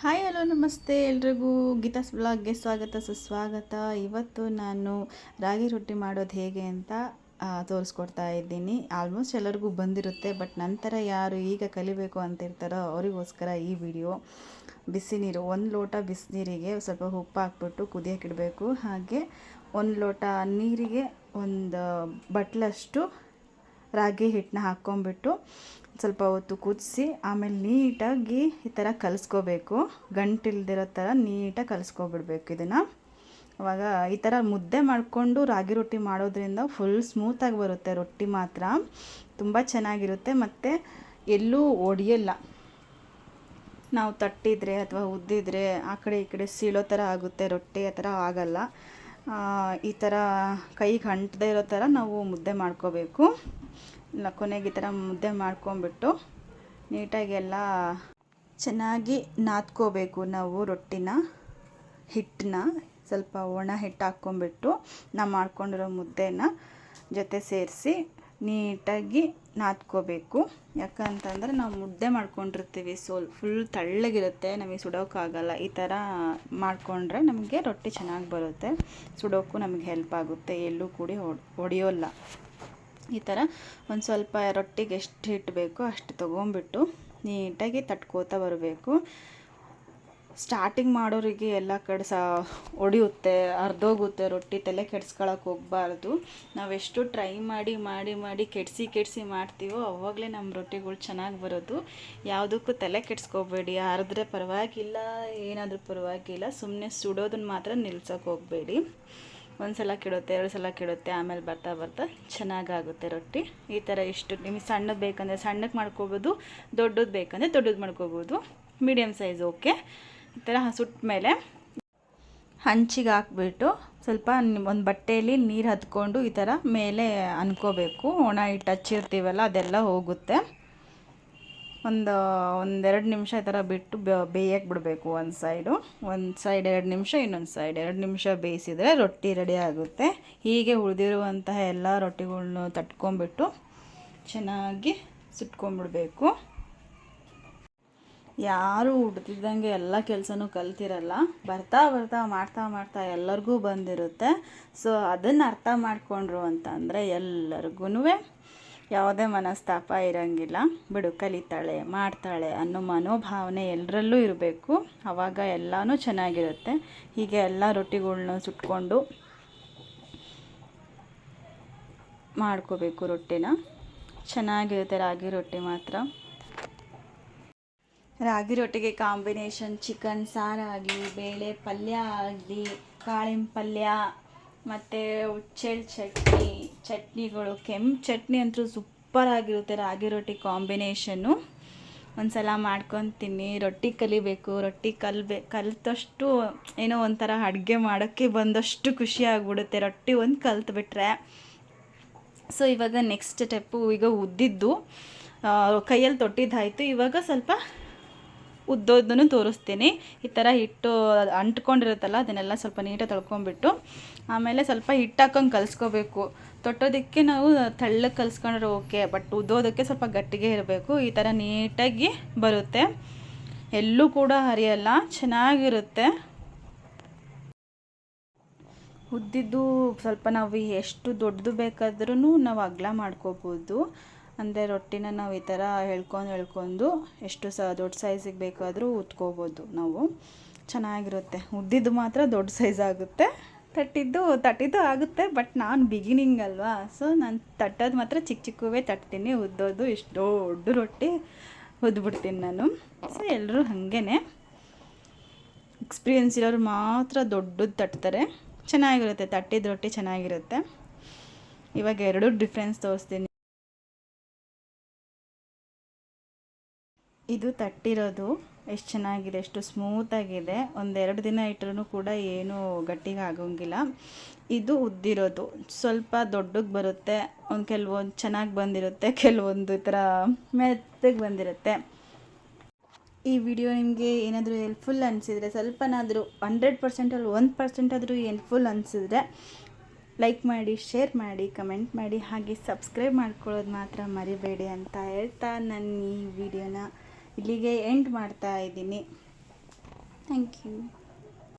Hi hello ನಮಸ್ತೆ ಎಲ್ರಿಗೂ ಗೀತಾಸ್ ಬ್ಲಾಗ್ಗೆ ಸ್ವಾಗತ ಸುಸ್ವಾಗತ. ಇವತ್ತು ನಾನು ರಾಗಿ ರೊಟ್ಟಿ ಮಾಡೋದು ಹೇಗೆ ಅಂತ ತೋರಿಸ್ಕೊಡ್ತಾ ಇದ್ದೀನಿ. ಆಲ್ಮೋಸ್ಟ್ ಎಲ್ಲರಿಗೂ ಬಂದಿರುತ್ತೆ, ಬಟ್ ನಂತರ ಯಾರು ಈಗ ಕಲಿಬೇಕು ಅಂತಿರ್ತಾರೋ ಅವರಿಗೋಸ್ಕರ ಈ ವಿಡಿಯೋ. ಬಿಸಿ ನೀರು, 1 ಲೋಟ ಬಿಸಿನೀರಿಗೆ ಸ್ವಲ್ಪ ಉಪ್ಪು ಹಾಕ್ಬಿಟ್ಟು ಕುದಿಯೋಕೆ ಇಡಬೇಕು. ಹಾಗೆ 1 ಲೋಟ ನೀರಿಗೆ 1 ಬಟ್ಲಷ್ಟು ರಾಗಿ ಹಿಟ್ಟನ್ನ ಹಾಕ್ಕೊಂಬಿಟ್ಟು ಸ್ವಲ್ಪ ಹೊತ್ತು ಕುದಿಸಿ ಆಮೇಲೆ ನೀಟಾಗಿ ಈ ಥರ ಕಲಿಸ್ಕೋಬೇಕು. ಗಂಟಿಲ್ದಿರೋ ಥರ ನೀಟಾಗಿ ಕಲಿಸ್ಕೊಬಿಡ್ಬೇಕು ಇದನ್ನು. ಅವಾಗ ಈ ಥರ ಮುದ್ದೆ ಮಾಡಿಕೊಂಡು ರಾಗಿ ರೊಟ್ಟಿ ಮಾಡೋದ್ರಿಂದ ಫುಲ್ ಸ್ಮೂತಾಗಿ ಬರುತ್ತೆ ರೊಟ್ಟಿ ಮಾತ್ರ. ತುಂಬ ಚೆನ್ನಾಗಿರುತ್ತೆ ಮತ್ತು ಎಲ್ಲೂ ಒಡೆಯಲ್ಲ. ನಾವು ತಟ್ಟಿದರೆ ಅಥವಾ ಉದ್ದಿದ್ರೆ ಆ ಕಡೆ ಈ ಕಡೆ ಸೀಳೋ ಥರ ಆಗುತ್ತೆ ರೊಟ್ಟಿ, ಆ ಥರ ಆಗಲ್ಲ. ಈ ಥರ ಕೈಗೆ ಅಂಟದೇ ಇರೋ ಥರ ನಾವು ಮುದ್ದೆ ಮಾಡ್ಕೋಬೇಕು. ಇಲ್ಲ ಕೊನೆಗೆ ಈ ಥರ ಮುದ್ದೆ ಮಾಡ್ಕೊಂಬಿಟ್ಟು ನೀಟಾಗಿ ಎಲ್ಲ ಚೆನ್ನಾಗಿ ನಾದ್ಕೋಬೇಕು. ನಾವು ರೊಟ್ಟಿನ ಹಿಟ್ಟನ್ನ ಸ್ವಲ್ಪ ಒಣ ಹಿಟ್ಟು ಹಾಕ್ಕೊಂಬಿಟ್ಟು ನಾವು ಮಾಡ್ಕೊಂಡಿರೋ ಮುದ್ದೆನ ಜೊತೆ ಸೇರಿಸಿ ನೀಟಾಗಿ ನಾದ್ಕೋಬೇಕು. ಯಾಕಂತಂದರೆ ನಾವು ಮುದ್ದೆ ಮಾಡ್ಕೊಂಡಿರ್ತೀವಿ, ಫುಲ್ ತಳ್ಳಗಿರುತ್ತೆ, ನಮಗೆ ಸುಡೋಕ್ಕಾಗಲ್ಲ. ಈ ಥರ ಮಾಡಿಕೊಂಡ್ರೆ ನಮಗೆ ರೊಟ್ಟಿ ಚೆನ್ನಾಗಿ ಬರುತ್ತೆ, ಸುಡೋಕ್ಕೂ ನಮಗೆ ಹೆಲ್ಪ್ ಆಗುತ್ತೆ, ಎಲ್ಲೂ ಕೂಡಿ ಒಡೆಯೋಲ್ಲ. ಈ ಥರ ಒಂದು ಸ್ವಲ್ಪ ರೊಟ್ಟಿಗೆ ಎಷ್ಟು ಹಿಟ್ಟು ಬೇಕೋ ಅಷ್ಟು ತೊಗೊಂಬಿಟ್ಟು ನೀಟಾಗಿ ತಟ್ಕೋತಾ ಬರಬೇಕು. ಸ್ಟಾರ್ಟಿಂಗ್ ಮಾಡೋರಿಗೆ ಎಲ್ಲ ಕಡೆ ಒಡೆಯುತ್ತೆ, ಅರ್ಧೋಗುತ್ತೆ ರೊಟ್ಟಿ, ತಲೆ ಕೆಡ್ಸ್ಕೊಳಕ್ಕೆ ಹೋಗಬಾರ್ದು. ನಾವೆಷ್ಟು ಟ್ರೈ ಮಾಡಿ ಕೆಡಿಸಿ ಮಾಡ್ತೀವೋ ಅವಾಗಲೇ ನಮ್ಮ ರೊಟ್ಟಿಗಳು ಚೆನ್ನಾಗಿ ಬರೋದು. ಯಾವುದಕ್ಕೂ ತಲೆ ಕೆಡ್ಸ್ಕೋಬೇಡಿ. ಅರ್ದ್ರೆ ಪರವಾಗಿಲ್ಲ, ಏನಾದರೂ ಪರವಾಗಿಲ್ಲ, ಸುಮ್ಮನೆ ಸುಡೋದನ್ನು ಮಾತ್ರ ನಿಲ್ಸೋಕೆ ಹೋಗಬೇಡಿ. 1 ಸಲ ಕೆಡುತ್ತೆ, 2 ಸಲ ಕೆಡುತ್ತೆ, ಆಮೇಲೆ ಬರ್ತಾ ಚೆನ್ನಾಗಾಗುತ್ತೆ ರೊಟ್ಟಿ. ಈ ಥರ ಇಷ್ಟು ನಿಮಗೆ ಸಣ್ಣದು ಬೇಕಂದರೆ ಸಣ್ಣಕ್ಕೆ ಮಾಡ್ಕೋಬೋದು, ದೊಡ್ಡದು ಬೇಕಂದರೆ ದೊಡ್ಡದು ಮಾಡ್ಕೋಬೋದು, ಮೀಡಿಯಮ್ ಸೈಜ್ ಓಕೆ. ಈ ಥರ ಸುಟ್ಟ ಮೇಲೆ ಹಂಚಿಗೆ ಹಾಕ್ಬಿಟ್ಟು ಸ್ವಲ್ಪ ಒಂದು ಬಟ್ಟೆಯಲ್ಲಿ ನೀರು ಹದ್ಕೊಂಡು ಈ ಥರ ಮೇಲೆ ಅನ್ಕೋಬೇಕು. ಒಣ ಹಿಟ್ಟು ಹಚ್ಚಿರ್ತೀವಲ್ಲ ಅದೆಲ್ಲ ಹೋಗುತ್ತೆ. ಒಂದೆರಡು ನಿಮಿಷ ಈ ಥರ ಬಿಟ್ಟು ಬೇಯಕ್ಕೆ ಬಿಡಬೇಕು. ಒಂದು ಸೈಡ್ 2 ನಿಮಿಷ, ಇನ್ನೊಂದು ಸೈಡ್ 2 ನಿಮಿಷ ಬೇಯಿಸಿದರೆ ರೊಟ್ಟಿ ರೆಡಿ ಆಗುತ್ತೆ. ಹೀಗೆ ಉಳಿದಿರುವಂತಹ ಎಲ್ಲ ರೊಟ್ಟಿಗಳ್ನ ತಟ್ಕೊಂಬಿಟ್ಟು ಚೆನ್ನಾಗಿ ಸುಟ್ಕೊಂಬಿಡಬೇಕು. ಯಾರು ಹುಡ್ತಿದ್ದಂಗೆ ಎಲ್ಲ ಕೆಲಸನೂ ಕಲ್ತಿರಲ್ಲ, ಬರ್ತಾ ಮಾಡ್ತಾ ಎಲ್ಲರಿಗೂ ಬಂದಿರುತ್ತೆ. ಸೊ ಅದನ್ನು ಅರ್ಥ ಮಾಡಿಕೊಂಡ್ರು ಅಂತಂದರೆ ಎಲ್ಲರಿಗೂ ಯಾವುದೇ ಮನಸ್ತಾಪ ಇರೋಂಗಿಲ್ಲ. ಬಿಡು, ಕಲಿತಾಳೆ ಮಾಡ್ತಾಳೆ ಅನ್ನೋ ಮನೋಭಾವನೆ ಎಲ್ಲರಲ್ಲೂ ಇರಬೇಕು. ಆವಾಗ ಎಲ್ಲನೂ ಚೆನ್ನಾಗಿರುತ್ತೆ. ಹೀಗೆ ಎಲ್ಲ ರೊಟ್ಟಿಗಳ್ನ ಸುಟ್ಕೊಂಡು ಮಾಡ್ಕೋಬೇಕು ರೊಟ್ಟಿನ. ಚೆನ್ನಾಗಿರುತ್ತೆ ರಾಗಿ ರೊಟ್ಟಿ ಮಾತ್ರ. ರಾಗಿ ರೊಟ್ಟಿಗೆ ಕಾಂಬಿನೇಷನ್ ಚಿಕನ್ ಸಾರಾಗಲಿ, ಬೇಳೆ ಪಲ್ಯ ಆಗಲಿ, ಕಾಳಿನ ಪಲ್ಯ ಮತ್ತು ಹುಚ್ಚೆಳ್ಳು ಚಟ್ನಿಗಳು, ಕೆಂಪು ಚಟ್ನಿ ಅಂತೂ ಸೂಪರಾಗಿರುತ್ತೆ ರಾಗಿ ರೊಟ್ಟಿ ಕಾಂಬಿನೇಷನ್ನು. ಒಂದು ಸಲ ಮಾಡ್ಕೊತೀನಿ. ರೊಟ್ಟಿ ಕಲಿಬೇಕು, ರೊಟ್ಟಿ ಕಲಿತಷ್ಟು ಏನೋ ಒಂಥರ ಅಡುಗೆ ಮಾಡೋಕ್ಕೆ ಬಂದಷ್ಟು ಖುಷಿ ಆಗಿಬಿಡುತ್ತೆ ರೊಟ್ಟಿ ಒಂದು ಕಲಿತ್ಬಿಟ್ರೆ. ಸೊ ಇವಾಗ ನೆಕ್ಸ್ಟ್ ಸ್ಟೆಪ್ಪು, ಈಗ ಉದ್ದಿದ್ದು ಕೈಯಲ್ಲಿ ತೊಟ್ಟಿದ್ದಾಯಿತು. ಇವಾಗ ಸ್ವಲ್ಪ ಉದ್ದೋದನ್ನು ತೋರಿಸ್ತೀನಿ. ಈ ಥರ ಹಿಟ್ಟು ಅಂಟ್ಕೊಂಡಿರುತ್ತಲ್ಲ ಅದನ್ನೆಲ್ಲ ಸ್ವಲ್ಪ ನೀಟಾಗಿ ತೊಳ್ಕೊಂಬಿಟ್ಟು ಆಮೇಲೆ ಸ್ವಲ್ಪ ಹಿಟ್ಟು ಹಾಕೊಂಡು ಕಲಿಸ್ಕೋಬೇಕು. ತೊಟ್ಟೋದಕ್ಕೆ ನಾವು ತೆಳ್ಳಗೆ ಕಲಿಸ್ಕೊಂಡ್ರೆ ಓಕೆ, ಬಟ್ ಉದ್ದೋದಕ್ಕೆ ಸ್ವಲ್ಪ ಗಟ್ಟಿಗೆ ಇರಬೇಕು. ಈ ಥರ ನೀಟಾಗಿ ಬರುತ್ತೆ, ಎಲ್ಲೂ ಕೂಡ ಹರಿಯಲ್ಲ, ಚೆನ್ನಾಗಿರುತ್ತೆ. ಉದ್ದಿದ್ದು ಸ್ವಲ್ಪ ನಾವು ಎಷ್ಟು ದೊಡ್ಡದು ಬೇಕಾದ್ರೂ ನಾವು ಅಗಲ ಮಾಡ್ಕೋಬೋದು. ಅಂದರೆ ರೊಟ್ಟಿನ ನಾವು ಈ ಥರ ಎಳ್ಕೊಂಡು ಎಷ್ಟು ದೊಡ್ಡ ಸೈಜಿಗೆ ಬೇಕಾದರೂ ಉತ್ಕೋಬೋದು ನಾವು, ಚೆನ್ನಾಗಿರುತ್ತೆ. ಉದ್ದಿದ್ದು ಮಾತ್ರ ದೊಡ್ಡ ಸೈಜ್ ಆಗುತ್ತೆ, ತಟ್ಟಿದ್ದು ಆಗುತ್ತೆ. ಬಟ್ ನಾನು ಬಿಗಿನಿಂಗ್ ಅಲ್ವಾ, ಸೊ ನಾನು ತಟ್ಟೋದು ಮಾತ್ರ ಚಿಕ್ಕವೇ ತಟ್ತೀನಿ. ಉದ್ದೋದು ಇಷ್ಟು ದೊಡ್ಡ ರೊಟ್ಟಿ ಉದ್ಬಿಡ್ತೀನಿ ನಾನು. ಸೊ ಎಲ್ಲರೂ ಹಾಗೇ, ಎಕ್ಸ್ಪೀರಿಯೆನ್ಸ್ ಇರೋರು ಮಾತ್ರ ದೊಡ್ಡದು ತಟ್ತಾರೆ, ಚೆನ್ನಾಗಿರುತ್ತೆ. ತಟ್ಟಿದ ರೊಟ್ಟಿ ಚೆನ್ನಾಗಿರುತ್ತೆ. ಇವಾಗ 2 ಡಿಫ್ರೆನ್ಸ್ ತೋರಿಸ್ತೀನಿ. ಇದು ತಟ್ಟಿರೋದು ಎಷ್ಟು ಚೆನ್ನಾಗಿದೆ, ಎಷ್ಟು ಸ್ಮೂತಾಗಿದೆ. 1-2 ದಿನ ಇಟ್ಟರೂ ಕೂಡ ಏನೂ ಗಟ್ಟಿಗೆ ಆಗೋಂಗಿಲ್ಲ. ಇದು ಉದ್ದಿರೋದು ಸ್ವಲ್ಪ ದೊಡ್ಡಗೆ ಬರುತ್ತೆ. ಕೆಲವೊಂದು ಚೆನ್ನಾಗಿ ಬಂದಿರುತ್ತೆ, ಕೆಲವೊಂದು ಈ ಥರ ಮೆತ್ತಗೆ ಬಂದಿರುತ್ತೆ. ಈ ವಿಡಿಯೋ ನಿಮಗೆ ಏನಾದರೂ ಹೆಲ್ಪ್ಫುಲ್ ಅನಿಸಿದರೆ, ಸ್ವಲ್ಪನಾದರೂ 100%ಅಲ್ಲಿ 1% ಆದರೂ ಹೆಲ್ಪ್ಫುಲ್ ಅನಿಸಿದ್ರೆ ಲೈಕ್ ಮಾಡಿ, ಶೇರ್ ಮಾಡಿ, ಕಮೆಂಟ್ ಮಾಡಿ, ಹಾಗೆ ಸಬ್ಸ್ಕ್ರೈಬ್ ಮಾಡ್ಕೊಳ್ಳೋದು ಮಾತ್ರ ಮರಿಬೇಡಿ ಅಂತ ಹೇಳ್ತಾ ನಾನು ಈ ವಿಡಿಯೋನ ಇಲ್ಲಿಗೆ ಎಂಡ್ ಮಾಡ್ತಾ ಇದ್ದೀನಿ. Thank you.